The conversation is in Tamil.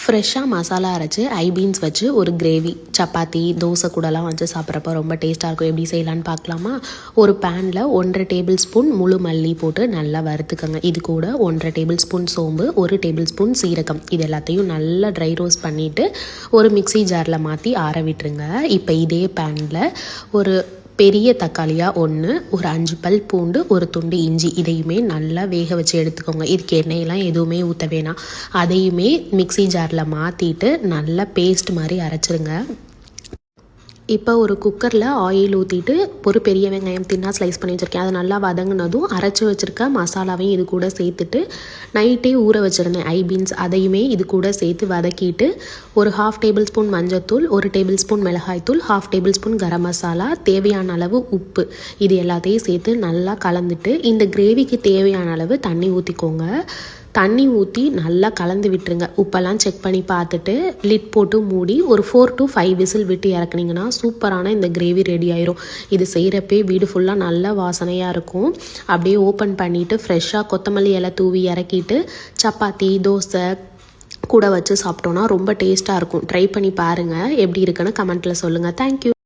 ஃப்ரெஷ்ஷாக மசாலா அரைச்சி ஐபீன்ஸ் வச்சு ஒரு கிரேவி சப்பாத்தி தோசை கூடலாம் வச்சு சாப்பிட்றப்ப ரொம்ப டேஸ்ட்டாக இருக்கும். எப்படி செய்யலான்னு பார்க்கலாமா? ஒரு பேனில் 1.5 டேபிள் ஸ்பூன் முழு மல்லி போட்டு நல்லா வறுத்துக்கோங்க. இது கூட 1.5 டேபிள் ஸ்பூன் சோம்பு, 1 டேபிள் ஸ்பூன் சீரகம், இது எல்லாத்தையும் நல்லா ட்ரை ரோஸ்ட் பண்ணிவிட்டு ஒரு மிக்ஸி ஜாரில் மாற்றி ஆற விட்டுருங்க. இப்போ இதே பேனில் ஒரு பெரிய தக்காளியாக 1, ஒரு 5 பல் பூண்டு, ஒரு துண்டு இஞ்சி, இதையுமே நல்லா வேக வச்சு எடுத்துக்கோங்க. இதுக்கு எண்ணெயெல்லாம் எதுவுமே ஊற்ற வேணாம். அதையுமே மிக்ஸி ஜாரில் மாற்றிட்டு நல்லா பேஸ்ட் மாதிரி அரைச்சிருங்க. இப்போ ஒரு குக்கரில் ஆயில் ஊற்றிட்டு ஒரு பெரிய வெங்காயம் தின்னா ஸ்லைஸ் பண்ணி வச்சுருக்கேன். அதை நல்லா வதங்கினதும் அரைச்சி வச்சுருக்க மசாலாவையும் இது கூட சேர்த்துட்டு நைட்டே ஊற வச்சுருந்தேன் ஐபீன்ஸ், அதையுமே இது கூட சேர்த்து வதக்கிட்டு ஒரு 1/2 டேபிள் ஸ்பூன் மஞ்சத்தூள், 1 டேபிள் ஸ்பூன் மிளகாய்த்தூள், 1/2 டேபிள் ஸ்பூன் கரம் மசாலா, தேவையான அளவு உப்பு, இது எல்லாத்தையும் சேர்த்து நல்லா கலந்துட்டு இந்த கிரேவிக்கு தேவையான அளவு தண்ணி ஊற்றிக்கோங்க. தண்ணி ஊற்றி நல்லா கலந்து விட்டுருங்க. உப்பெல்லாம் செக் பண்ணி பார்த்துட்டு லிட் போட்டு மூடி ஒரு 4 to 5 விசில் விட்டு இறக்குனீங்கன்னா சூப்பரான இந்த கிரேவி ரெடி ஆயிரும். இது செய்கிறப்பே வீடு ஃபுல்லாக நல்ல வாசனையாக இருக்கும். அப்படியே ஓப்பன் பண்ணிவிட்டு ஃப்ரெஷ்ஷாக கொத்தமல்லி இலை தூவி இறக்கிட்டு சப்பாத்தி தோசை கூட வச்சு சாப்பிட்டோன்னா ரொம்ப டேஸ்ட்டாக இருக்கும். ட்ரை பண்ணி பாருங்கள், எப்படி இருக்குன்னு கமெண்ட்டில் சொல்லுங்கள். தேங்க்யூ.